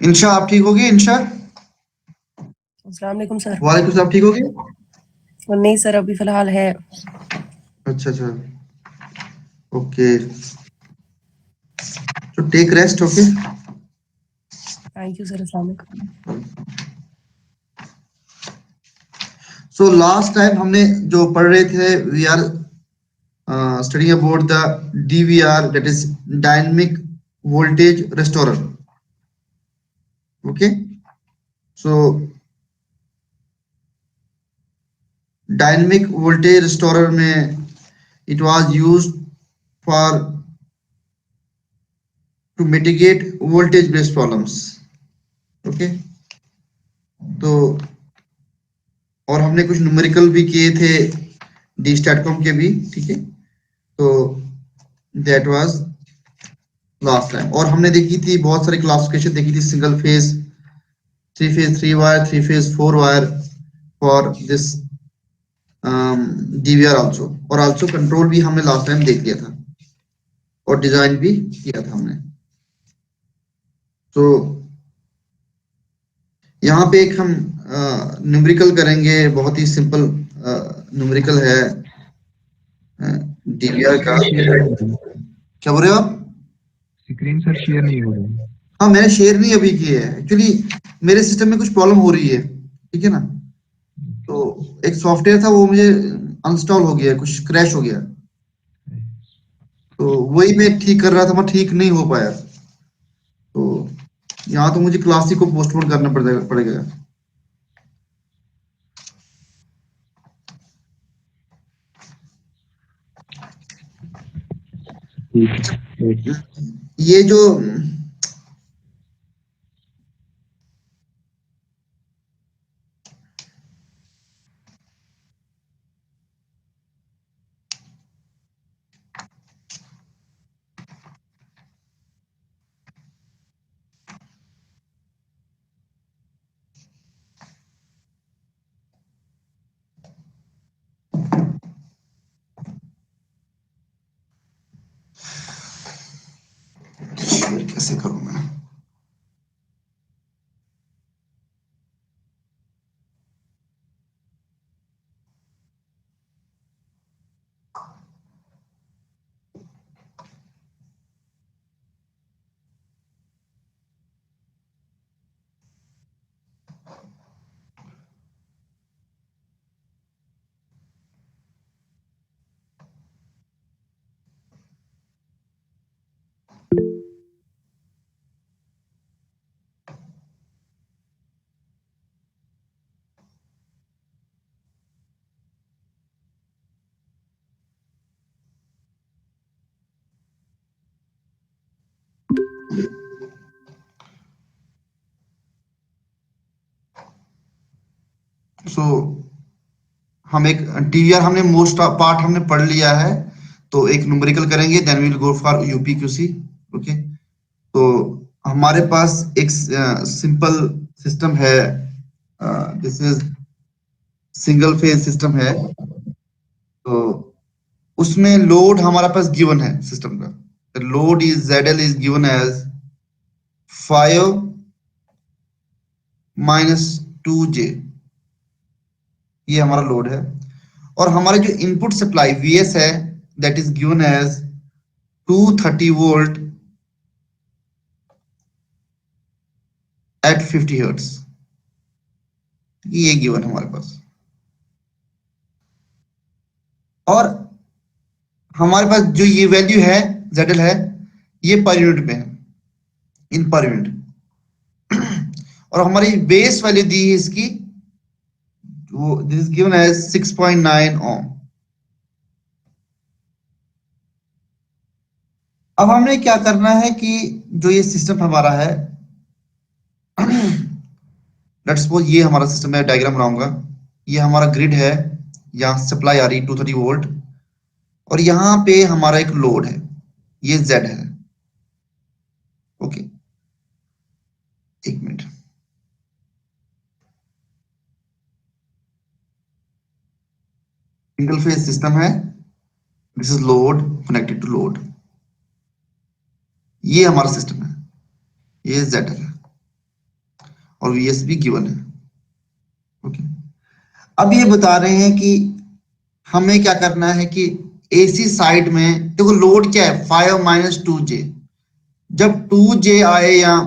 इंशा आप ठीक होगी? इंशा अस्सलाम वालेकुम सर। वालेकुम सलाम, ठीक होगी? नहीं सर, अभी फिलहाल है। अच्छा अच्छा, ओके, तो take rest. Okay, thank you sir. अस्सलाम वालेकुम। सो लास्ट टाइम हमने जो पढ़ रहे थे, we are studying about the DVR, that is dynamic voltage restorer. Okay, so dynamic voltage restorer में it was used for to mitigate voltage based problems. Okay, तो और हमने कुछ न्यूमेरिकल भी किए थे डी स्टैटकॉम के भी, ठीक है। तो दैट वाज लास्ट टाइम। और हमने देखी थी बहुत सारी क्लासिफिकेशन देखी थी, single phase, three phase 3 wire, three phase 4 wire for this DVR also, और आल्सो कंट्रोल भी हमने लास्ट टाइम देख लिया था और डिजाइन भी किया था हमने। तो यहाँ पे एक हम न्यूमेरिकल करेंगे, बहुत ही सिंपल न्यूमेरिकल है डीवीआर का। क्या बोल रहे हो आप? स्क्रीन सर शेयर नहीं हो रही। हाँ, मैंने शेयर नहीं अभी किए है, एक्चुअली मेरे सिस्टम में कुछ प्रॉब्लम हो रही है, ठीक है ना। तो एक सॉफ्टवेयर था, वो मुझे अनस्टॉल हो गया, कुछ क्रैश हो गया, तो वही मैं ठीक कर रहा था, मैं ठीक नहीं हो पाया। तो यहाँ तो मुझे क्लासिक को पोस्टपोन करना पड़ेगा। ये जो कैसे करूं मैं? सो हम एक टीवीआर, हमने मोस्ट पार्ट हमने पढ़ लिया है, तो एक न्यूमेरिकल करेंगे, then we will go for UPQC. Okay, तो हमारे पास एक सिंपल सिस्टम है, this is single phase system है। तो उसमें लोड हमारे पास गिवन है सिस्टम का, load is ZL is given as 5 - 2J, ये हमारा लोड है। और हमारे जो इनपुट सप्लाई VS है, that is given as 230 volt at 50 hertz, ये गिवन हमारे पास। और हमारे पास जो ये वैल्यू है ZL है, ये पर यूनिट में है, इन पर यूनिट। और हमारी बेस वैल्यू दी है इसकी, वो दिस इज गिवन एज 6.9 ओम। अब हमने क्या करना है कि जो ये सिस्टम हमारा है, लेट्स सपोज ये हमारा सिस्टम है, डायग्राम बनाऊंगा, ये हमारा ग्रिड है, यहाँ सप्लाई आ रही 230 वोल्ट, और यहाँ पे हमारा एक लोड है, ये Z है। ओके, एक मिनट, सिंगल फेज सिस्टम है, this is load connected to load, ये हमारा सिस्टम है, ये Z है। और VS भी गिवन है। ओके, अब ये बता रहे हैं कि हमें क्या करना है कि AC साइड में देखो लोड क्या है 5 माइनस 2J। जब 2J आए या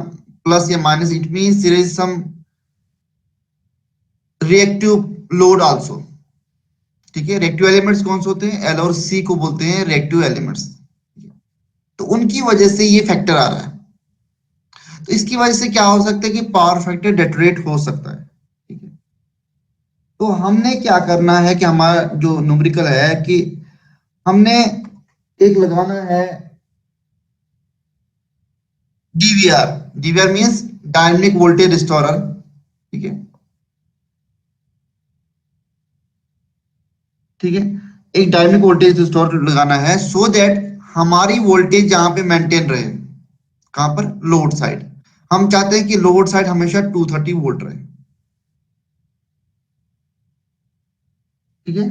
प्लस या minus, it means there is some reactive load also. ठीक है, रिएक्टिव एलिमेंट्स कौन से होते हैं? L और C को बोलते हैं रिएक्टिव एलिमेंट्स। तो उनकी वजह से ये फैक्टर आ रहा है। तो इसकी वजह से क्या हो सकता है कि पावर फैक्टर डेटरेट हो सकता है। ठीक है, तो हमने क्या करना है कि हमारा जो न्यूमेरिकल है कि हमने एक लगाना है DVR। DVR means dynamic voltage restorer. ठीक है, ठीक है, एक डायनेमिक वोल्टेज रिस्टोरर लगाना है सो दैट हमारी वोल्टेज यहाँ पे मेंटेन रहे। कहां पर? Load side. हम चाहते हैं कि लोड साइड हमेशा 230 वोल्ट रहे। ठीक है,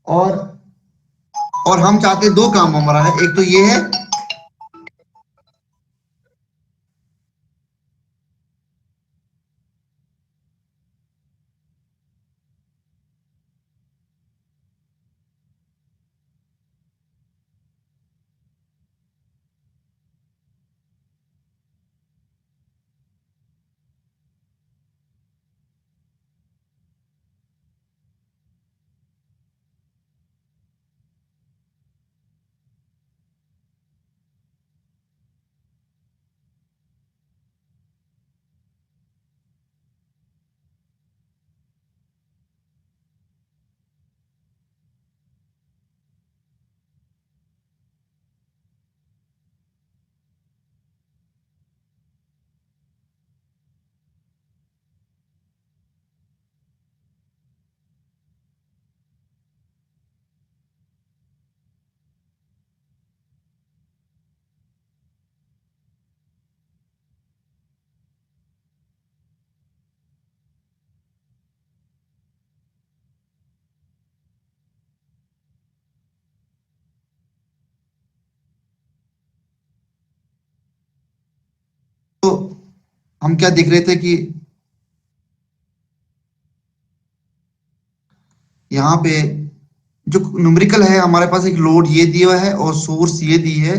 और हम चाहते हैं, दो काम हमारा है, एक तो ये है तो हम क्या देख रहे थे कि यहाँ पे जो न्यूमेरिकल है हमारे पास एक लोड ये दिया हुआ है और सोर्स ये दी है,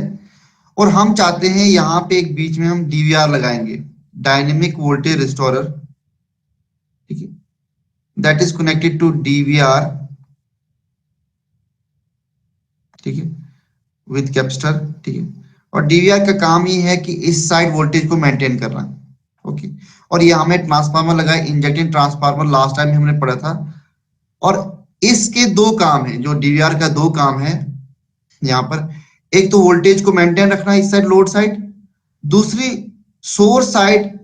और हम चाहते हैं यहाँ पे एक बीच में हम DVR लगाएंगे, डायनेमिक वोल्टेज रिस्टोरर। ठीक है, that is connected to DVR। ठीक है, विद कैपेसिटर। ठीक है, और DVR का काम ही है कि इस साइड वोल्टेज को मेंटेन करना। ओके, और ये हमें ट्रांसफार्मर लगा है, इंजेक्टिंग ट्रांसफार्मर, लास्ट टाइम हमने पढ़ा था। और इसके दो काम है, जो DVR का दो काम है यहाँ पर, एक तो वोल्टेज को मेंटेन रखना इस साइड लोड साइड, दूसरी सोर्स साइड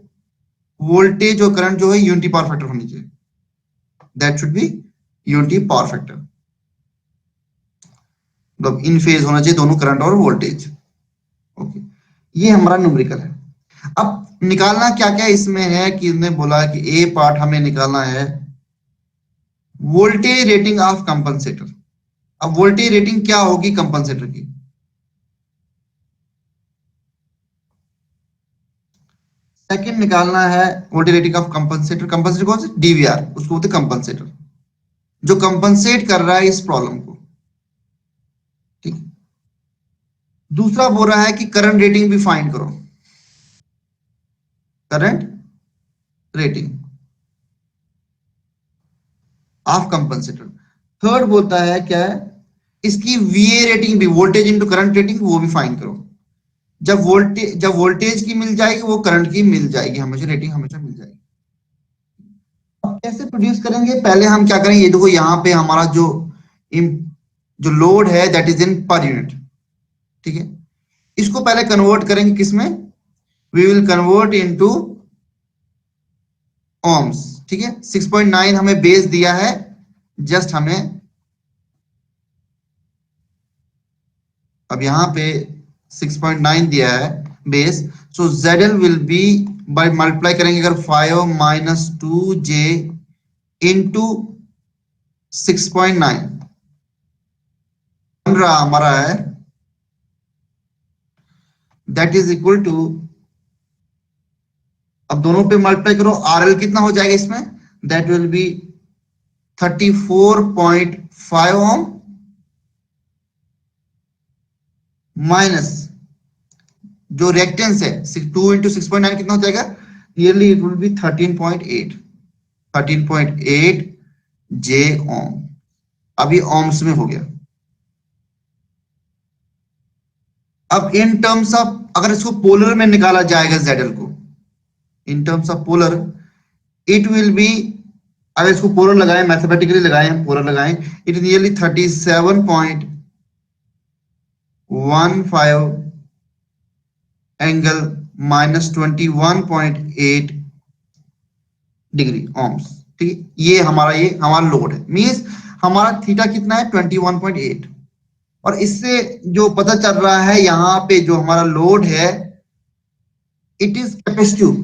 वोल्टेज और करंट जो है यूनिटी पावर फैक्टर होनी चाहिए, that should be unity power factor, मतलब इन फेज होना चाहिए दोनों करंट और वोल्टेज। ओके, ये हमारा न्यूमेरिकल है। अब निकालना क्या क्या इसमें है कि इसने बोला कि ए पार्ट हमें निकालना है वोल्टेज रेटिंग ऑफ कंपनसेटर। अब वोल्टेज रेटिंग क्या होगी कंपनसेटर की? सेकंड निकालना है voltage rating of compensator. Compensator कौन सा? DVR, उसको बोलते कंपनसेटर, जो कंपनसेट कर रहा है इस प्रॉब्लम को। ठीक, दूसरा बोल रहा है कि करंट रेटिंग भी फाइंड करो, current rating of compensator. Third बोलता है क्या है, इसकी VA रेटिंग भी, वोल्टेज इंटू करंट रेटिंग, वो भी फाइंड करो। जब वोल्टेज की मिल जाएगी वो करंट की मिल जाएगी, हमेशा रेटिंग हमेशा मिल जाएगी। अब कैसे प्रोड्यूस करेंगे? पहले हम क्या करेंगे, ये देखो यहाँ पे हमारा जो लोड है that is in per unit. ठीक है, इसको पहले कन्वर्ट करेंगे किसमें? We will convert into ohms. ठीक है, 6.9 हमें बेस दिया है, जस्ट हमें अब यहाँ पे 6.9 दिया है base, so ZL will be by multiply करेंगे अगर 5 माइनस 2J इंटू 6.9 बन रहा हमारा है, दैट इज इक्वल टू अब दोनों पे मल्टीप्लाई करो, आरएल कितना हो जाएगा इसमें, that will be 34.5 ohm minus जो रिएक्टेंस है 2 इंटू 6.9 कितना हो जाएगा, nearly it will be 13.8 J ohm. अभी ओम्स में हो गया। अब इन टर्म्स ऑफ अगर इसको पोलर में निकाला जाएगा ZL को, in terms of polar it will be, अगर इसको पोलर लगाएं, मैथमेटिकली लगाएं, पोलर लगाएं, it nearly 37.15 angle minus 21.8 degree ohms. ठीक है, ये हमारा लोड है, मींस हमारा थीटा कितना है 21.8। और इससे जो पता चल रहा है यहाँ पे जो हमारा लोड है इट इज कैपेसिटिव।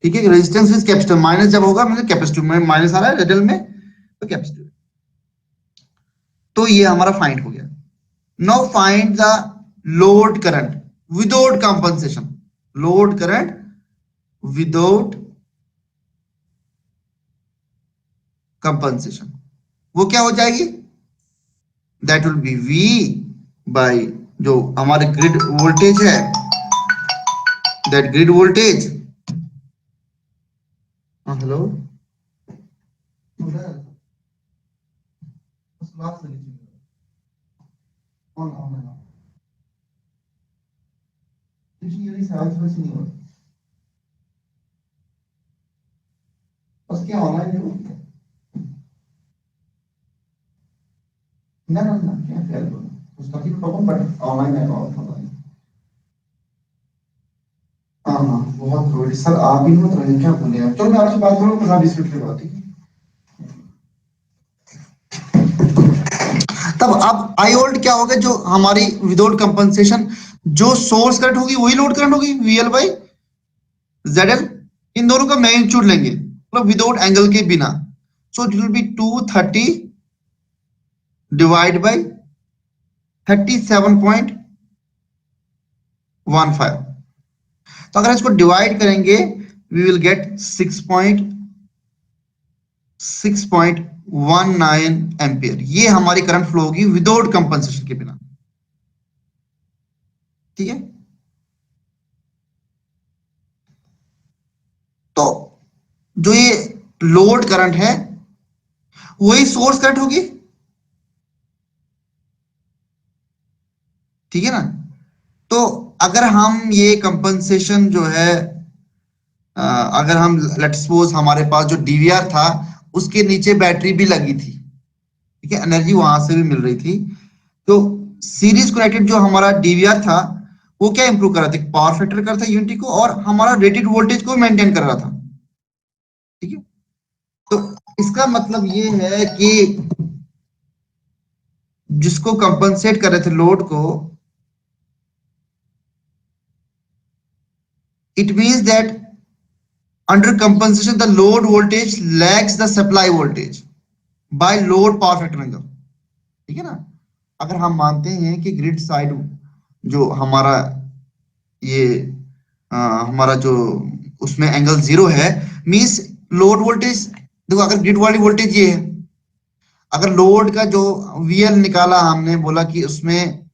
ठीक है, रेजिस्टेंस इज कैपेसिटिव, माइनस जब होगा मतलब कैपेसिटिव में माइनस आ रहा है रेडल में, तो कैपेसिटिव। तो ये हमारा फाइंड हो गया। Now find the load current without compensation, load current without compensation, वो क्या हो जाएगी, that will be V by जो हमारे ग्रिड वोल्टेज है, दैट ग्रिड वोल्टेज, हेलो क्या ऑनलाइन ना क्या फेल हो उसका भी प्रॉब्लम, बट ऑनलाइन है और हाँ बहुत जरूरी सर, आप ही मत रहिए, क्या बोले आप, चलो मैं आपसे बात करूँ 15-20 मिनट के बाद, ठीक है। तब अब आई वोल्ट क्या होगा, जो हमारी विदाउट कंपनसेशन जो सोर्स करंट होगी वही लोड करंट होगी VL बाई ZL, इन दोनों का मैग्नीट्यूड लेंगे मतलब विदाउट एंगल के बिना, सो it will be 230 divide by 37.15। तो अगर इसको डिवाइड करेंगे वी विल गेट 6.19 एम्पियर। ये हमारी करंट फ्लो होगी विदाउट कंपनसेशन के बिना। ठीक है, तो जो ये लोड करंट है वही सोर्स करंट होगी। ठीक है ना, तो अगर हम ये कंपनसेशन जो है अगर हम लेट्स सपोज हमारे पास जो डीवीआर था उसके नीचे बैटरी भी लगी थी, ठीक है, एनर्जी वहां से भी मिल रही थी, तो सीरीज कनेक्टेड जो हमारा डीवीआर था वो क्या इंप्रूव कर रहा था, पावर फैक्टर कर रहा था यूनिटी को, और हमारा रेटेड वोल्टेज को मेंटेन कर रहा था। ठीक है, तो इसका मतलब ये है कि जिसको कंपनसेट कर रहे थे लोड को, it means that under compensation the load voltage lags the supply voltage by load power factor angle। ठीक है ना, अगर हम मानते हैं कि ग्रिड साइड जो हमारा ये हमारा जो उसमें एंगल 0 है, मींस लोड वोल्टेज, देखो अगर ग्रिड वाली वोल्टेज ये है, अगर लोड का जो VL निकाला हमने, बोला कि उसमें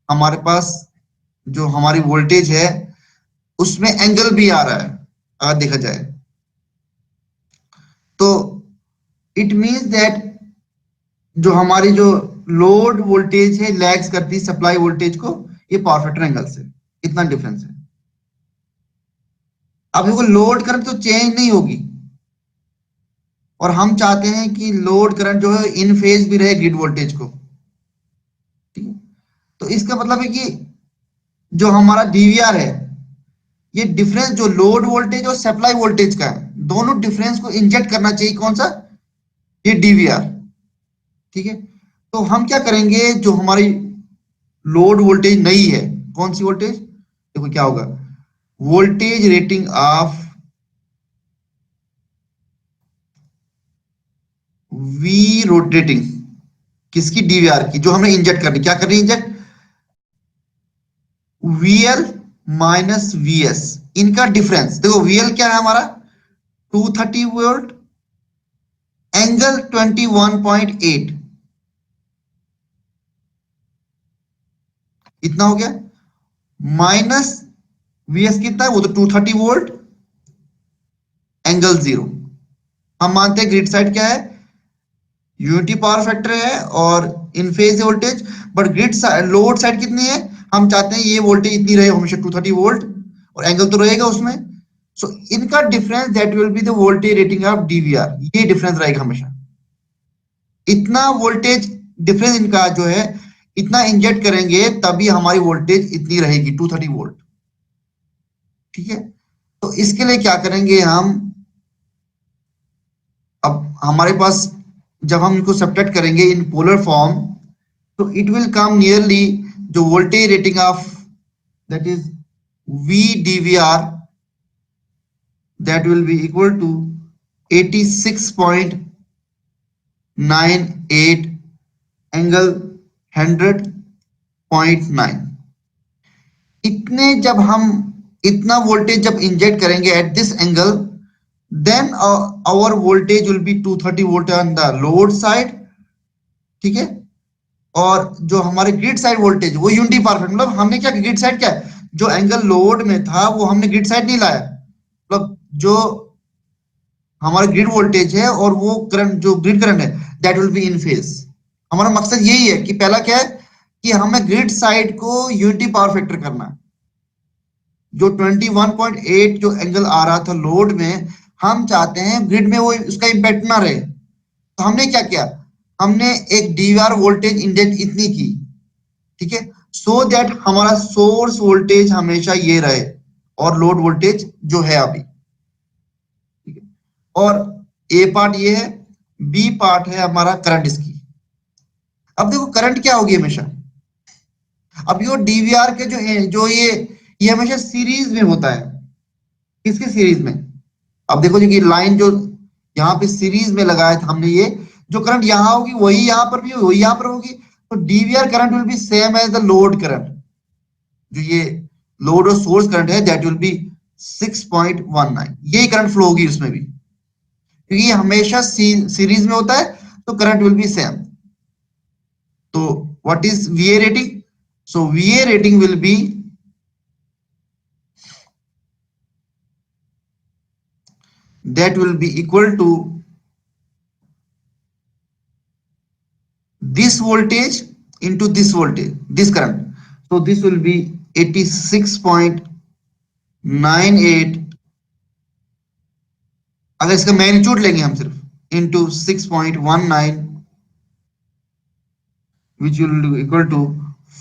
हमारे पास जो हमारी वोल्टेज है उसमें एंगल भी आ रहा है अगर देखा जाए, तो इट मींस दैट जो हमारी जो लोड वोल्टेज है लैग्स करती सप्लाई वोल्टेज को ये पावर फैक्टर एंगल से, इतना डिफरेंस है। अब देखो लोड करंट तो चेंज नहीं होगी, और हम चाहते हैं कि लोड करंट जो है इन फेज भी रहे ग्रिड वोल्टेज को। ठीक है, तो इसका मतलब है कि जो हमारा डीवीआर है ये डिफरेंस जो लोड वोल्टेज और सप्लाई वोल्टेज का है, दोनों डिफरेंस को इंजेक्ट करना चाहिए, कौन सा, ये डीवीआर। ठीक है, तो हम क्या करेंगे, जो हमारी लोड वोल्टेज नहीं है, कौन सी वोल्टेज, देखो क्या होगा, voltage rating of V rotating, किसकी, डीवीआर की, जो हमने इंजेक्ट करनी, क्या करनी इंजेक्ट, VL माइनस VS इनका डिफरेंस देखो, वीएल क्या है हमारा 230 वोल्ट, एंगल 21.8, इतना हो गया, माइनस वीएस कितना है, वो तो 230 वोल्ट, एंगल 0। हम मानते हैं ग्रिड साइड क्या है, यूनिटी पावर फैक्टर है और in phase voltage, but grid load side कितनी है, हम चाहते हैं ये वोल्टेज इतनी रहे हमेशा 230 वोल्ट, और एंगल तो रहेगा उसमें। सो इनका difference that will be the voltage rating of DVR, ये डिफरेंस रहेगा हमेशा। इतना वोल्टेज डिफरेंस इनका जो है, इतना इंजेक्ट करेंगे तभी हमारी वोल्टेज इतनी रहेगी 230 वोल्ट। ठीक है, तो इसके लिए क्या करेंगे हम, अब हमारे पास जब हम इनको सब्ट्रैक्ट करेंगे इन पोलर फॉर्म, तो इट विल कम नियरली जो voltage rating of that is V DVR, that will be equal to 86.98 angle 100.9। इतने जब हम इतना वोल्टेज जब इंजेक्ट करेंगे at this angle, then our voltage will be 230 volt on the load side. ठीक है, और जो हमारे ग्रिड साइड वोल्टेज वो यूनिटी पावर फैक्टर, मतलब हमने क्या ग्रिड साइड क्या है, जो एंगल लोड में था वो हमने ग्रिड साइड नहीं लाया, मतलब जो हमारा ग्रिड वोल्टेज है और वो करंट जो ग्रिड करंट है that will be in phase. हमारा मकसद यही है कि पहला क्या है कि हमें ग्रिड साइड को यूनिटी पावर फैक्टर करना है। जो 21.8 जो एंगल आ रहा था लोड में, हम चाहते हैं ग्रिड में वो उसका इंपैक्ट ना रहे, तो हमने क्या किया, हमने एक डीवीआर वोल्टेज इंजेक्ट इतनी की। ठीक है, सो दैट हमारा सोर्स वोल्टेज हमेशा ये रहे और लोड वोल्टेज जो है अभी। ठीक है, और ए पार्ट ये है, बी पार्ट है हमारा करंट इसकी। अब देखो करंट क्या होगी हमेशा, अब ये डीवीआर के जो ये हमेशा सीरीज में होता है। किसके सीरीज में, अब देखो जी लाइन जो यहाँ पे सीरीज में लगाया था हमने, ये जो करंट यहाँ होगी वही यहाँ पर भी वही यहाँ पर होगी, तो DVR current will be same as the load current. जो ये लोड और सोर्स करंट है दैट विल बी 6.19, यही करंट फ्लो होगी उसमें भी, क्योंकि ये हमेशा सीरीज में होता है, तो करंट विल बी सेम। तो what is वीए rating, so वीए rating will be that will be equal to this voltage into this voltage, this current. So this will be 86.98, अगर इसका मैग्नीट्यूड लेंगे हम सिर्फ, into 6.19, which will be equal to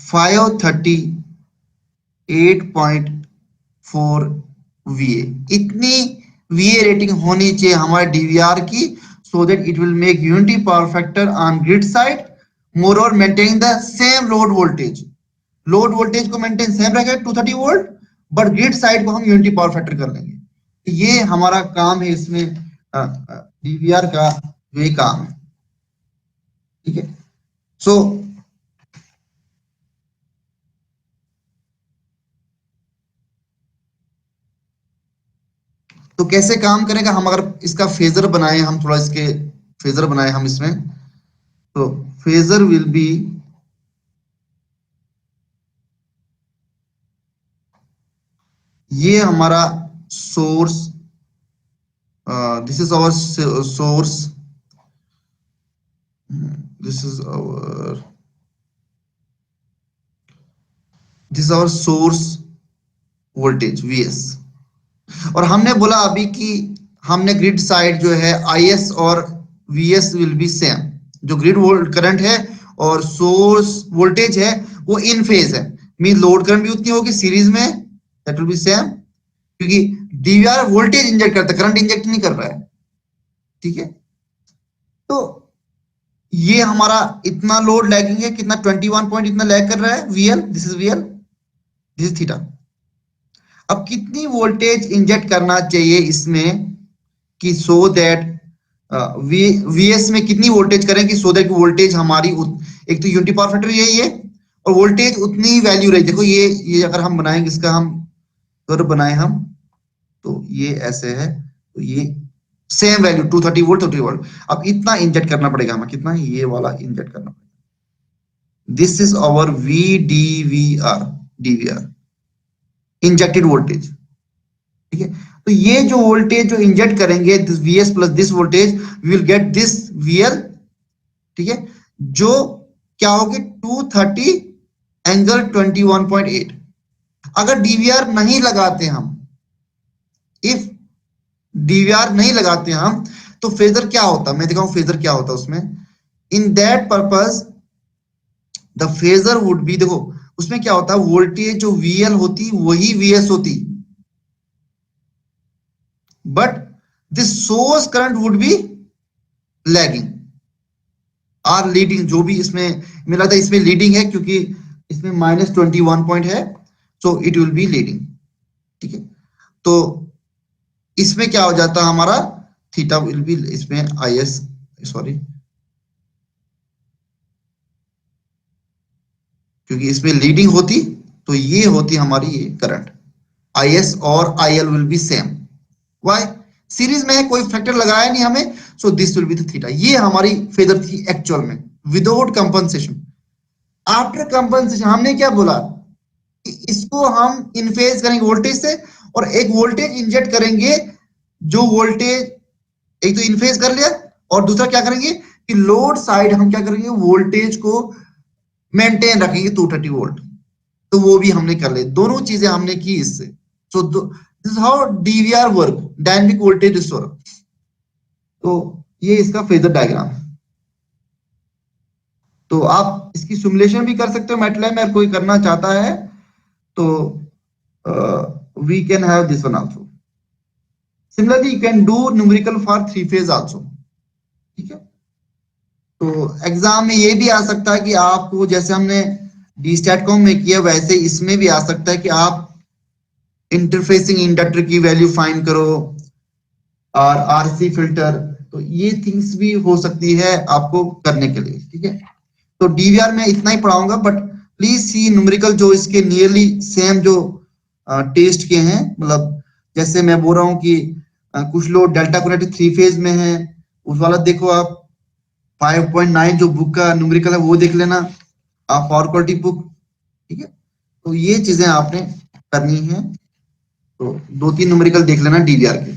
538.4 VA। इतनी VA rating होनी चाहिए हमारे DVR की, so that it will make unity power factor on grid side, moreover maintaining the same load voltage। Load voltage को मेंटेन सेम रखेगा 230 volt, but grid side को हम unity power factor कर लेंगे। ये हमारा काम है इसमें, डीवीआर का जो ये काम है। ठीक है, सो तो कैसे काम करेगा, हम अगर इसका फेजर बनाए, हम थोड़ा इसके फेजर बनाए हम इसमें, तो फेजर विल बी, ये हमारा source, this is our source, this is our source voltage Vs। और हमने बोला अभी कि हमने ग्रिड साइड जो है Is और Vs विल बी सेम, जो ग्रिड करंट है और सोर्स वोल्टेज है वो इन फेज है, मीन लोड करंट भी उतनी होगी सीरीज में, दैट विल बी सेम, क्योंकि डीवीआर वोल्टेज इंजेक्ट करता है, करंट इंजेक्ट नहीं कर रहा है। ठीक है, तो ये हमारा इतना लोड लैगिंग है, कितना 21 पॉइंट इतना लैग कर रहा है VL, this is VL, this is theta. अब कितनी वोल्टेज इंजेक्ट करना चाहिए इसमें कि सो दैट VS में कितनी वोल्टेज करें कि सो दैट वोल्टेज हमारी एक तो यूनिटी पावर फैक्टर यही है और वोल्टेज उतनी ही वैल्यू रही। देखो ये अगर हम बनाएंगे इसका, हम अगर बनाए हम तो ये ऐसे है, तो ये सेम वैल्यू 230 वोल्ट 230 वोल्ट। अब इतना इंजेक्ट करना पड़ेगा हमें, कितना, ये वाला इंजेक्ट करना पड़ेगा। This is our VDVR, DVR, injected voltage. ठीक है, तो ये जो वोल्टेज जो इंजेक्ट करेंगे, this VS plus this voltage, we will get this VL। ठीक है, जो क्या होगी 230 एंगल 21.8। अगर DVR नहीं लगाते हम, इफ DVR नहीं लगाते हम, तो फेजर क्या होता, मैं दिखाऊं फेजर क्या होता उसमें। In that purpose the phasor would be, देखो उसमें क्या होता है, वोल्टेज जो VL होती वही VS होती, but this source current would be lagging or leading. जो भी इसमें मुझे लगता है इसमें लीडिंग है, क्योंकि इसमें -21 पॉइंट है, so it will be leading. ठीक है, तो इसमें क्या हो जाता है हमारा, थीटा विल बी, इसमें IS, सॉरी, क्योंकि इसमें लीडिंग होती, तो ये होती हमारी ये करंट, IS और IL will be same. Why, series में है, कोई फैक्टर लगाया नहीं हमें, so this will be the theta. ये हमारी फेजर थी एक्चुअल में, विदाउट कंपनसेशन। आफ्टर कंपनसेशन हमने क्या बोला कि इसको हम इनफेज करेंगे वोल्टेज से, और एक वोल्टेज इंजेक्ट करेंगे, जो वोल्टेज एक तो इनफेज कर लिया, और दूसरा क्या करेंगे कि लोड साइड हम क्या करेंगे, वोल्टेज को मेंटेन रखेंगे 230 वोल्ट। तो वो भी हमने कर लिया, दोनों चीजें हमने की इससे। So this is how DVR work, dynamic voltage restore. तो ये इसका फेजर डायग्राम है। तो आप इसकी सिमुलेशन भी कर सकते हो मैटलैब में, कोई करना चाहता है तो we can have this one also. Similarly you can do numerical for 3 phase also. ठीक है, तो एग्जाम में ये भी आ सकता है कि आपको, जैसे हमने DStatCom में किया, वैसे इसमें भी आ सकता है कि आप इंटरफेसिंग इंडक्टर की वैल्यू फाइंड करो और RC फिल्टर, तो ये थिंग्स भी हो सकती है आपको करने के लिए। ठीक है, तो DVR में इतना ही पढ़ाऊंगा, बट प्लीज सी न्यूमेरिकल जो इसके नियरली सेम जो टेस्ट के हैं, मतलब जैसे मैं बोल रहा हूँ कि कुछ लोग डेल्टा कनेक्टेड 3 फेज में है, उस वाला देखो आप 5.9 जो बुक का न्यूमेरिकल है वो देख लेना, आप पावर क्वालिटी बुक। ठीक है, तो ये चीजें आपने करनी है, तो 2-3 न्यूमेरिकल देख लेना DVR के।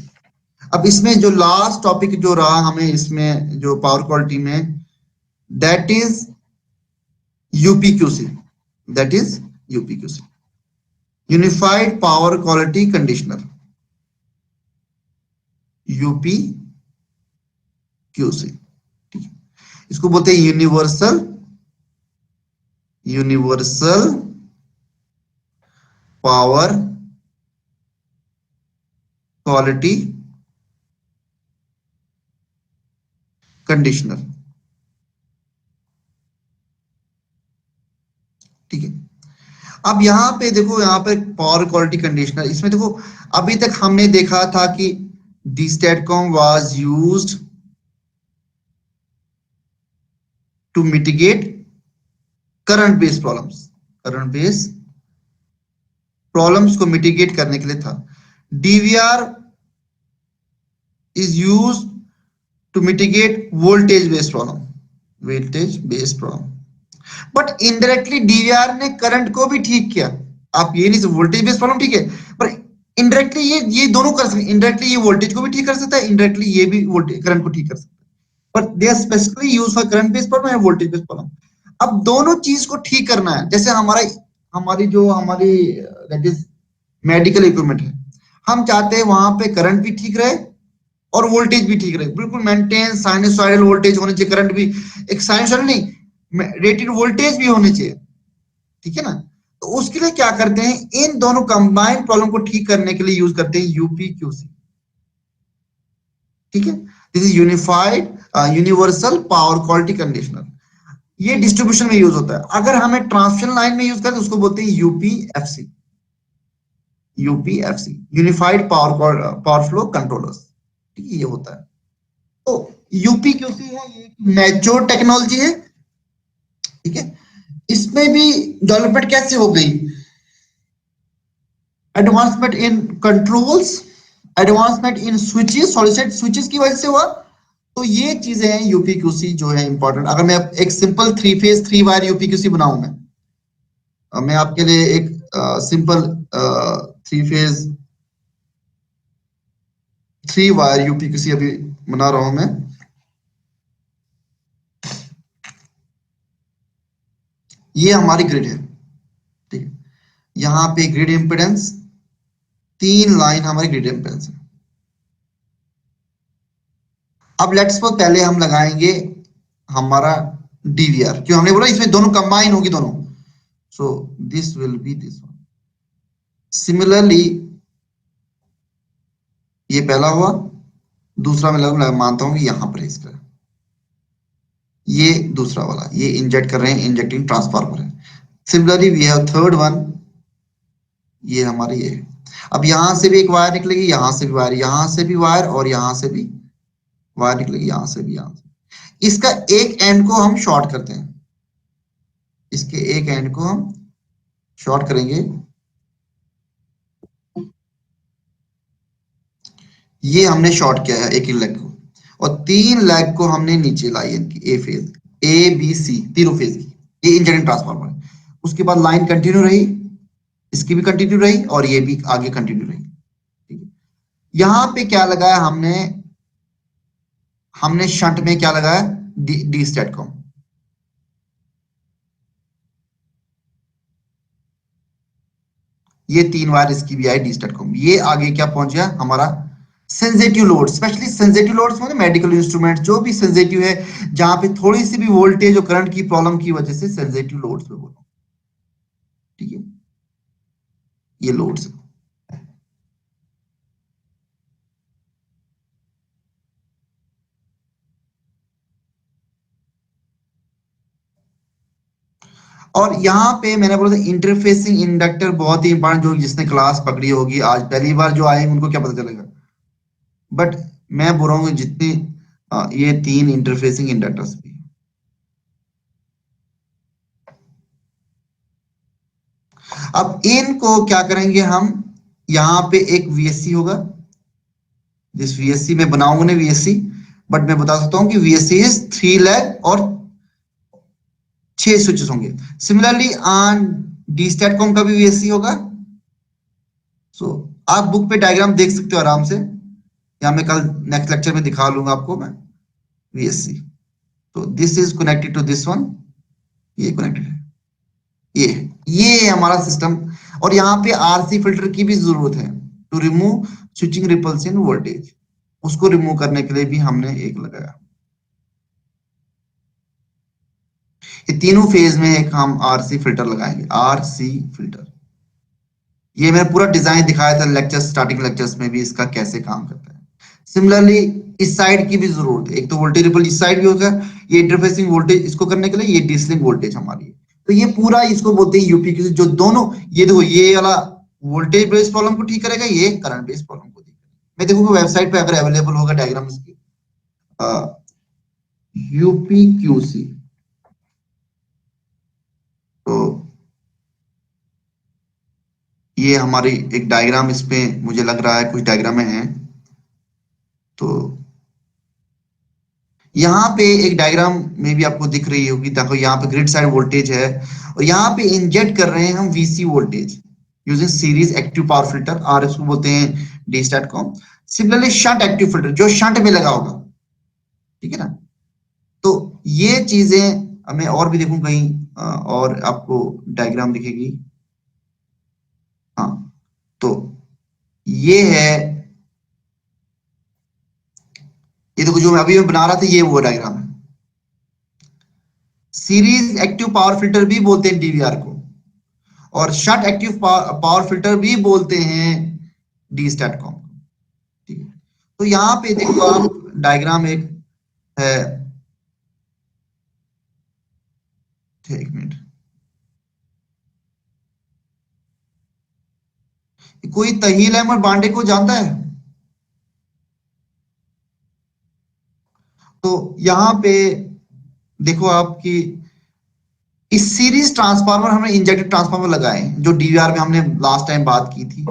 अब इसमें जो लास्ट टॉपिक जो रहा हमें इसमें जो पावर क्वालिटी में, that is UPQC, that is UPQC, unified power quality conditioner, UPQC। ठीक है, इसको बोलते हैं यूनिवर्सल पावर क्वालिटी कंडीशनर। ठीक है, अब यहां पे देखो, यहां पे पावर क्वालिटी कंडीशनर, इसमें देखो अभी तक हमने देखा था कि DStatCom was used to mitigate current based problems को मिटिगेट करने के लिए था। DVR is used to mitigate voltage based problem, but indirectly DVR ने करंट को भी ठीक किया। आप ये नहीं, वोल्टेज बेस्ड प्रॉब्लम ठीक है, पर इनडायरेक्टली ये दोनों कर सकते हैं, इनडायरेक्टली ये वोल्टेज को भी ठीक कर सकता है, इनडायरेक्टली ये भी वोल्टेज करंट को ठीक कर सकता है, but they are specifically used for current based problem and voltage based problem. अब दोनों चीज को ठीक करना है, जैसे हमारी दैट इज मेडिकल इक्विपमेंट है, हम चाहते हैं वहां पे करंट भी ठीक रहे और वोल्टेज भी ठीक रहे, बिल्कुल मेंटेन साइनसॉइडल वोल्टेज होने चाहिए, करंट भी एक साइनसॉइडल नहीं, रेटेड वोल्टेज भी होने चाहिए। ठीक है ना, तो उसके लिए क्या करते हैं, इन दोनों कंबाइंड प्रॉब्लम को ठीक करने के लिए यूज करते हैं UPQC। ठीक है, this is universal power quality conditioner. ये डिस्ट्रीब्यूशन में यूज होता है। अगर हमें ट्रांसमिशन लाइन में यूज करें तो उसको बोलते हैं UPFC, unified power flow controllers. ठीक है, ये होता है। तो UPQC है, ये मैच्योर टेक्नोलॉजी है। ठीक है, इसमें भी डेवलपमेंट कैसे हो गई, advancement in controls advancement in switches, solid switches की वजह से हुआ। तो ये चीजें हैं यूपीक्यूसी जो है इंपॉर्टेंट। अगर मैं एक सिंपल 3 फेज 3 वायर यूपीक्यूसी बनाऊं, मैं आपके लिए एक सिंपल 3 फेज 3 वायर यूपीक्यूसी अभी बना रहा हूं मैं। ये हमारी ग्रिड है, ठीक है। यहाँ पे ग्रिड इम्पिडेंस 3 लाइन हमारी ग्रिड इम्पिडेंस है। अब लेट्स सपोज पहले हम लगाएंगे हमारा डीवीआर, क्यों हमने बोला इसमें दोनों कंबाइन होगी दोनों। सो this will B this one. Similarly ये पहला हुआ, दूसरा मैं मानता हूं कि यहां पर इसका ये दूसरा वाला ये इंजेक्ट कर रहे हैं, इंजेक्टिंग ट्रांसफार्मर है। Similarly we have third one, ये हमारे ये है। अब यहां से भी एक वायर निकलेगी, यहां से भी वायर, यहां से भी वायर, और यहां से भी वायर निकलेगी, यहां से भी, यहां से। इसका एक एंड को हम शॉर्ट करते हैं, इसके एक एंड को हम शॉर्ट करेंगे। ये हमने शॉर्ट किया है एक ही लेग को, और 3 लेग को हमने नीचे लाई इनकी A phase, A B C तीनों फेज की। ये इंजीनियरिंग ट्रांसफार्मर है। उसके बाद लाइन कंटिन्यू रही, इसकी भी कंटिन्यू रही, और ये भी आगे कंटिन्यू रही, ठीक है। यहां पे क्या लगाया हमने, हमने शंट में क्या लगाया, डी स्टेटकॉम। ये 3 वायर इसकी भी आई डी स्टेटकॉम। ये आगे क्या पहुंच गया हमारा sensitive load, specially sensitive loads में मेडिकल इंस्ट्रूमेंट जो भी सेंसिटिव है, जहां पे थोड़ी सी भी वोल्टेज और करंट की प्रॉब्लम की वजह से सेंसिटिव लोड्स पे बोलो, ठीक है। ये लोड्स और यहाँ पे मैंने बोला था इंटरफेसिंग इंडक्टर बहुत ही इंपॉर्टेंट, जो जिसने क्लास पकड़ी होगी आज पहली बार जो आएंगे उनको क्या पता चलेगा, बट मैं बोल रहा हूँ जितनी ये 3 इंटरफेसिंग इंडक्टर्स भी। अब इनको क्या करेंगे हम, यहाँ पे एक वीएससी होगा, जिस वीएससी में बनाऊंगा ना वीएससी, बट मैं बता सकता हूँ कि वीएससी इज 3 लेग और 6 स्विचेस होंगे। सिमिलरली ऑन डी स्टैटकॉम का भी वीएससी होगा। सो आप बुक पे डायग्राम देख सकते हो आराम से, या मैं कल नेक्स्ट लेक्चर में दिखा लूंगा आपको मैं वीएससी। तो this is connected to this one, ये कनेक्टेड है, ये हमारा सिस्टम। और यहाँ पे आरसी फिल्टर की भी जरूरत है to remove switching ripples in voltage. उसको रिमूव करने के लिए भी हमने एक लगाया। ये तीनों फेज में एक हम आरसी फिल्टर लगाएंगे, आरसी फिल्टर। ये मैंने पूरा डिजाइन दिखाया था लेक्चर, स्टार्टिंग लेक्चर्स में भी, इसका कैसे काम करता है। सिमिलरली इस साइड की भी जरूरत है, एक तो वोल्टेज रिपल इस साइड भी होगा, ये इंटरफेसिंग वोल्टेज इसको करने के लिए, ये डिस्लिंग वोल्टेज हमारी है। तो ये पूरा इसको बोलते हैं यूपीक्यूसी, जो दोनों ये देखो ये वाला वोल्टेज बेस्ड प्रॉब्लम को ठीक करेगा, ये करंट बेस्ड प्रॉब्लम को ठीक करेगा। मैं देखूंगा वेबसाइट पे अगर अवेलेबल होगा डायग्राम इसकी, यूपीक्यूसी। तो ये हमारी एक डायग्राम, इसमें मुझे लग रहा है कुछ डायग्राम हैं। तो यहाँ पे एक डायग्राम में भी आपको दिख रही होगी, देखो यहाँ पे ग्रिड साइड वोल्टेज है, और यहाँ पे इंजेक्ट कर रहे हैं हम VC voltage using series active power filter, or इसको बोलते हैं D STATCOM. Similarly shunt active filter जो शंट में लगा होगा, ठीक है ना। तो ये चीजें मैं और भी देखूं कहीं और आपको डायग्राम दिखेगी। हाँ, तो ये है, ये देखो जो मैं अभी बना रहा था, ये वो डायग्राम है। सीरीज एक्टिव पावर फिल्टर भी बोलते हैं डीवीआर को, और शंट एक्टिव पावर फिल्टर भी बोलते हैं डी स्टैटकॉम, ठीक है। तो यहाँ पे देखो आप डायग्राम एक है, एक मिनट, कोई तहील अहमद बांडे को जानता है? तो यहाँ पे देखो आपकी इस सीरीज ट्रांसफार्मर हमने इंजेक्टेड ट्रांसफार्मर लगाए, जो डीवीआर में हमने लास्ट टाइम बात की थी।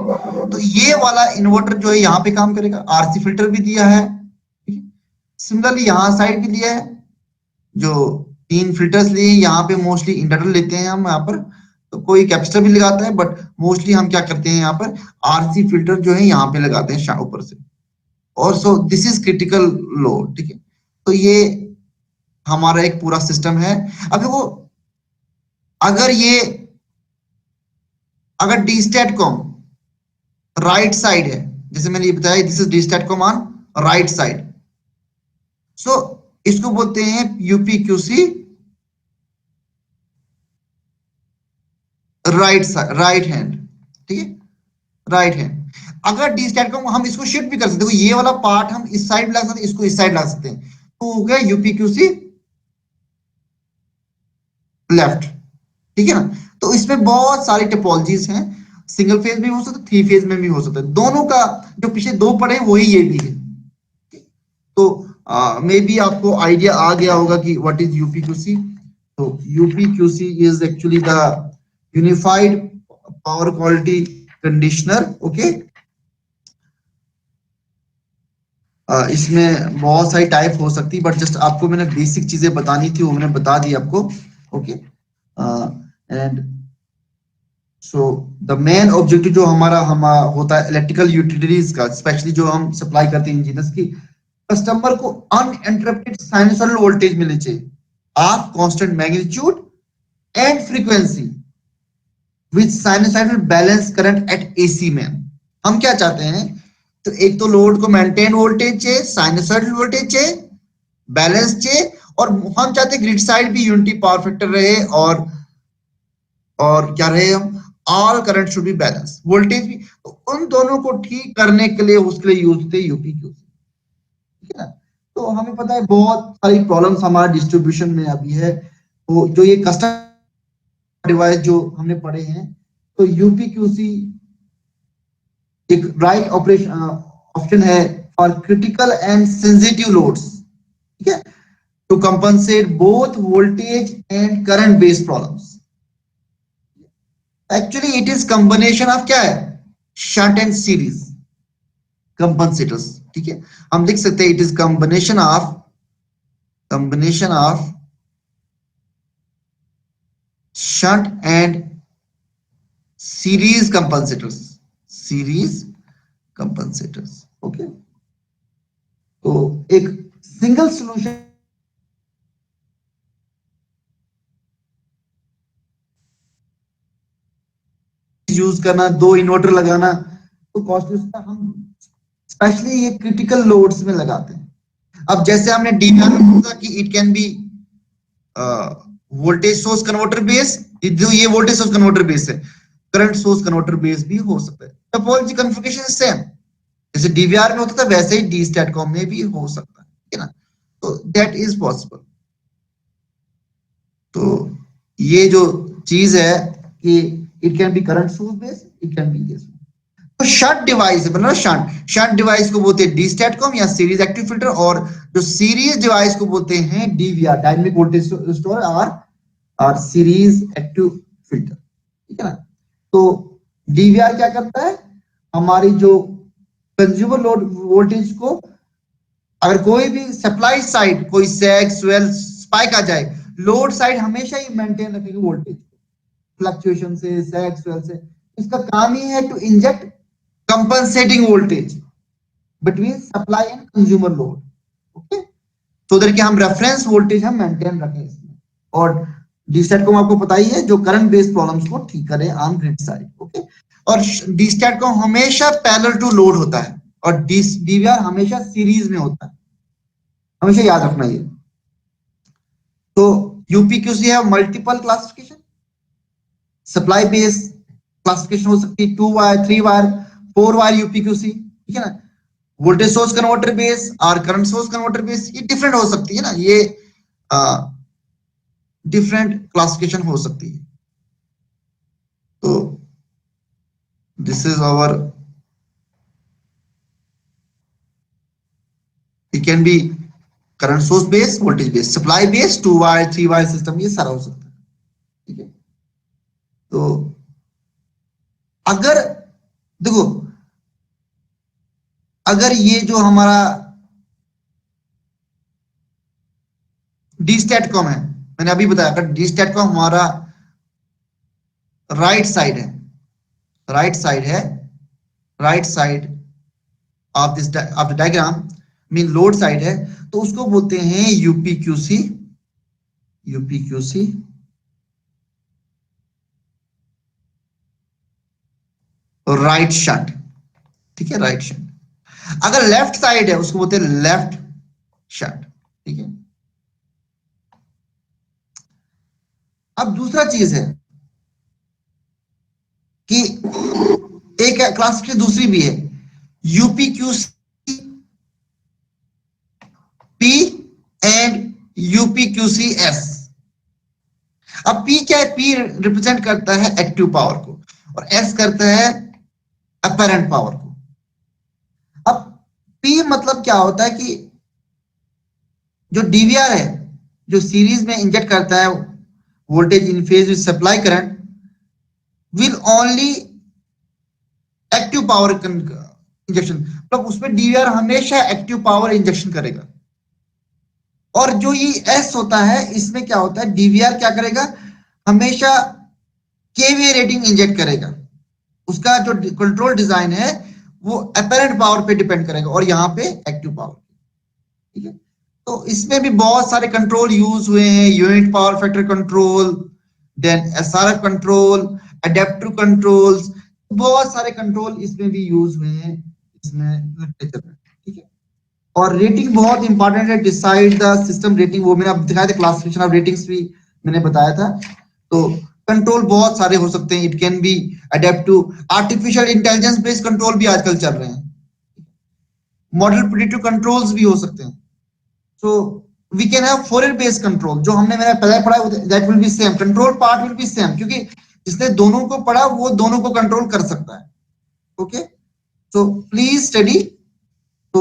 तो ये वाला इन्वर्टर जो है यहाँ पे काम करेगा। आरसी फिल्टर भी दिया है, सिमिलरली यहाँ साइड भी दिया है, जो 3 फिल्टर्स लिए यहाँ पे मोस्टली इंडक्टर लेते हैं हम यहाँ पर, तो कोई कैपेसिटर भी लगाता है, बट मोस्टली हम क्या करते हैं यहाँ पर आरसी फिल्टर जो है यहाँ पे लगाते हैं ऊपर से। और so this is critical load, ठीक है। तो ये हमारा एक पूरा सिस्टम है। अब देखो, अगर डी स्टैटकॉम राइट साइड है, जैसे मैंने ये बताया, this is D STATCOM on right side, so इसको बोलते हैं यूपीक्यूसी राइट हैंड, ठीक है, राइट हैंड। अगर डी स्टैटकॉम हम इसको शिफ्ट भी कर सकते हैं, ये वाला पार्ट हम इस साइड ला सकते हैं, इसको इस साइड ला सकते हैं, तो हो गया यूपीक्यूसी लेफ्ट, ठीक है ना। तो इसमें बहुत सारी टोपोलॉजीज हैं, सिंगल फेज में भी हो सकता है, 3 फेज में भी हो सकता है, दोनों का जो पीछे 2 पड़े हैं वही ये भी है। तो मे बी आपको आइडिया आ गया होगा कि व्हाट इज यूपीक्यूसी। तो UPQC is actually the unified power quality conditioner, okay. इसमें बहुत सारी टाइप हो सकती है, बट जस्ट आपको मैंने बेसिक चीजें बतानी थी, वो मैंने बता दी आपको, okay. And so the main objective जो हमारा होता है इलेक्ट्रिकल यूटिलिटीज का, स्पेशली जो हम सप्लाई करते हैं इंजीनियर्स की, कस्टमर को अनइंटरप्टेड साइनसॉइडल वोल्टेज मिलनी चाहिए of constant magnitude and frequency with sinusoidal balance current eight AC में। हम क्या चाहते हैं, तो एक तो लोड को मेंटेन वोल्टेज चाहिए, साइनसॉइडल वोल्टेज चाहिए, बैलेंस चाहिए, और हम चाहते हैं ग्रिड साइड भी यूनिटी पावर फैक्टर रहे, और क्या रहे, हम all current should be balance, voltage भी। तो उन दोनों को ठीक करने के लिए उसके लिए यूज होते हैं यूपीक्यूसी, ठीक है ना। तो हमें पता है बहुत सारी प्रॉब्लम्स हमारे डिस्ट्रीब्यूशन में अभी है, तो जो ये कस्टम डिवाइस जो हमने पढ़े हैं, तो यूपीक्यूसी एक राइट ऑपरेशन ऑप्शन है for critical and sensitive loads, ठीक है, to compensate both voltage and current based problems. Actually it is combination of क्या है, शंट एंड सीरीज कंपनसेटर्स, ठीक है। हम लिख सकते हैं it is combination of shunt and series compensators, okay. तो एक सिंगल सॉल्यूशन यूज करना, 2 इन्वर्टर लगाना, तो कॉस्टली उसका हम स्पेशली ये क्रिटिकल लोड्स में लगाते हैं। अब जैसे हमने डीवीआर में बोला कि it can B voltage source converter base, जो ये वोल्टेज सोर्स कन्वर्टर बेस है, करंट सोर्स कन्वर्टर बेस भी हो सकता है। टोपोलॉजी कॉन्फ़िगरेशन सेम, जैसे डीवीआर में होता था वैसे ही डी स्टैटकॉम में भी हो सकता है, ठीक है ना। तो दैट इज पॉसिबल। तो ये जो चीज है कि it can be current source base, it can B this. तो शंट डिवाइस बना, शंट डिवाइस को बोलते हैं डी स्टैटकॉम या सीरीज एक्टिव फिल्टर, और जो सीरीज डिवाइस को बोलते हैं डीवीआर, डायनेमिक वोल्टेज स्टोर, और सीरीज एक्टिव फिल्टर, ठीक है ना। तो डीवीआर क्या करता है, हमारी जो कंज्यूमर लोड वोल्टेज को, अगर कोई भी सप्लाई साइड कोई सैग स्वेल स्पाइक आ जाए, लोड साइड हमेशा ही मेंटेन रखेगी वोल्टेज फ्लक्चुएशन से, सैग स्वेल से। इसका काम ही है to inject compensating voltage between supply and consumer load, okay, तो दैट कि हम रेफरेंस वोल्टेज हम मेंटेन रखें इसमें। और डी स्टैटकॉम आपको पता ही है, जो करंट बेस्ड प्रॉब्लम्स को ठीक करे ऑन ग्रिड साइड, ओके। और डी स्टैटकॉम हमेशा पैरेलल टू लोड होता है, और डीवीआर हमेशा सीरीज में होता है, हमेशा याद रखना ये। तो यूपीक्यूसी है multiple classification, supply base classification हो सकती है, 2 वायर, 3 वायर, 4 वायर यूपीक्यूसी, ठीक है ना। वोल्टेज सोर्स कन्वर्टर बेस और करंट सोर्स कन्वर्टर बेस ये डिफरेंट हो सकती है ना, ये डिफरेंट क्लासिफिकेशन हो सकती है। तो this is our, it can be current source base, voltage base, supply base, 2 wire, 3 wire system, ये सारा हो सकता है, ठीक है। तो अगर देखो अगर ये जो हमारा डी स्टैटकॉम है, मैंने अभी बताया, अगर डी स्टैटकॉम हमारा राइट साइड है, राइट साइड है, right side of this of the diagram mean load side है, तो उसको बोलते हैं यूपीक्यूसी, यूपीक्यूसी राइट शंट, ठीक है, राइट शंट। अगर लेफ्ट साइड है उसको बोलते हैं लेफ्ट शंट, ठीक है। अब दूसरा चीज है कि एक क्लासिफिकेशन दूसरी भी है, यूपीक्यूसी पी एंड यूपीक्यूसी एस। अब पी क्या है? पी रिप्रेजेंट करता है एक्टिव पावर को और एस करता है अपरेंट पावर को। अब पी मतलब क्या होता है कि जो डीवीआर है, जो सीरीज में इंजेक्ट करता है voltage in phase with supply current, will only active power injection, मतलब उसमें डीवीआर हमेशा एक्टिव पावर इंजेक्शन करेगा। और जो ये एस होता है, इसमें क्या होता है, डीवीआर क्या करेगा, हमेशा केवीए रेटिंग इंजेक्ट करेगा। उसका जो कंट्रोल डिजाइन है वो अपरेंट पावर पे डिपेंड करेगा और यहाँ पे एक्टिव पावर, ठीक है। तो इसमें भी बहुत सारे कंट्रोल यूज हुए हैं, unit power factor control, then SRF control, adaptive controls, बहुत सारे कंट्रोल इसमें भी यूज हुए हैं इसमें लिटरेचर में, ठीक है। और रेटिंग बहुत इंपॉर्टेंट है, डिसाइड द सिस्टम रेटिंग, वो मैंने अब दिखाया था, क्लासिफिकेशन ऑफ रेटिंग्स भी मैंने बताया था। तो कंट्रोल बहुत सारे हो सकते हैं, it can B adaptive, artificial intelligence based control भी आजकल चल रहे हैं, मॉडल प्रिडिक्टिव कंट्रोल्स भी हो सकते हैं। So we can have Fourier based control, जो हमने मैंने पहले पढ़ा, that will be same, control part will be same, क्योंकि जिसने दोनों को पढ़ा वो दोनों को कंट्रोल कर सकता है, ओके। So please study. तो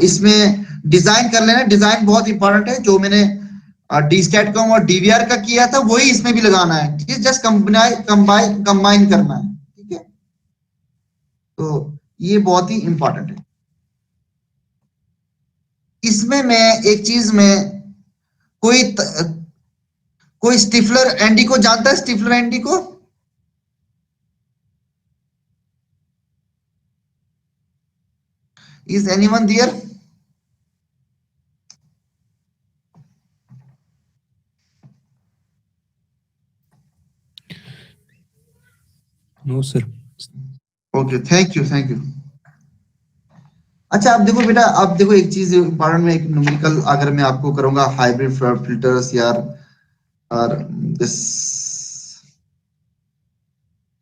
इसमें डिजाइन कर लेना, डिजाइन बहुत इंपॉर्टेंट है, जो मैंने डी स्टैटकॉम और डीवीआर का किया था वही इसमें भी लगाना है, ठीक है, जस्ट कंबाइन करना है, ठीक है। तो ये बहुत ही इंपॉर्टेंट है। इसमें मैं एक चीज में कोई स्टिफलर एनडी को जानता है? स्टिफलर एनडी को is anyone there? No sir. Okay, thank you, thank you. अच्छा, अब देखो बेटा, अब देखो एक चीज इंपॉर्टेंट में, एक न्यूमेरिकल अगर मैं आपको करूंगा हाइब्रिड फिल्टर्स यार, और दिस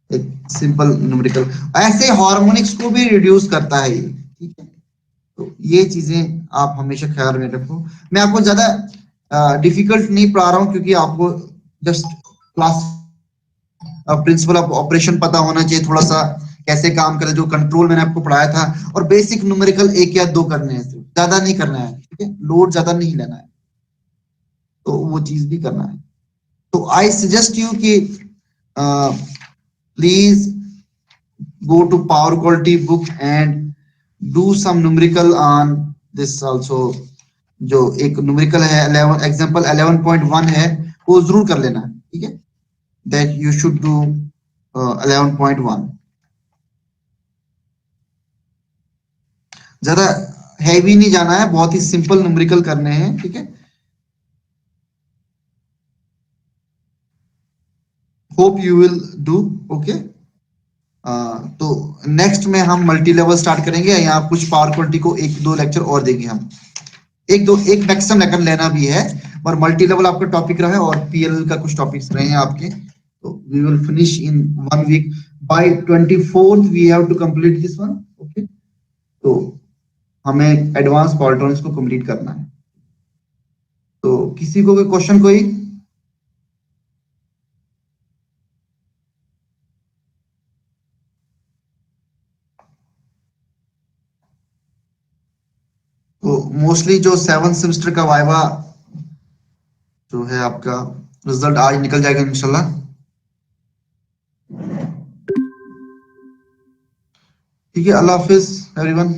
एक सिंपल न्यूमेरिकल, ऐसे हार्मोनिक्स को भी रिड्यूस करता है ये, ठीक है। तो ये चीजें आप हमेशा ख्याल में रखो। मैं आपको ज्यादा डिफिकल्ट नहीं पढ़ा रहा हूँ, क्योंकि आपको just class principle of operation पता होना चाहिए, थोड़ा सा कैसे काम करे, जो कंट्रोल मैंने आपको पढ़ाया था, और बेसिक न्यूमेरिकल 1 या 2 करने हैं, सिर्फ ज्यादा नहीं करना है, ठीक है, लोड ज्यादा नहीं लेना है, तो वो चीज भी करना है। तो आई सजेस्ट यू कि please go to power quality book and do some numerical on this also। जो एक न्यूमेरिकल है 11 एग्जांपल 11.1 है, वो जरूर कर लेना, ठीक है, that you should do 11.1। ज्यादा हैवी नहीं जाना है, बहुत ही सिंपल न्यूमेरिकल करने हैं, ठीक है। Hope you will do, okay. तो नेक्स्ट में हम मल्टी लेवल स्टार्ट करेंगे, यहाँ कुछ पावर क्वालिटी को 1-2 लेक्चर और देंगे हम, एक मैक्सिमम लेकर लेना भी है, और मल्टी लेवल आपका टॉपिक रहा है और पीएल का कुछ टॉपिक्स रहे हैं आपके। तो we will finish in 1 week, by 24th we have to complete this one, okay. तो हमें एडवांस पावर इलेक्ट्रॉनिक्स को कंप्लीट करना है। तो किसी को कोई क्वेश्चन, कोई? तो मोस्टली जो 7th सेमेस्टर का वाइवा जो है आपका रिजल्ट आज निकल जाएगा इंशाल्लाह, ठीक है। अल्लाह हाफिज एवरीवन।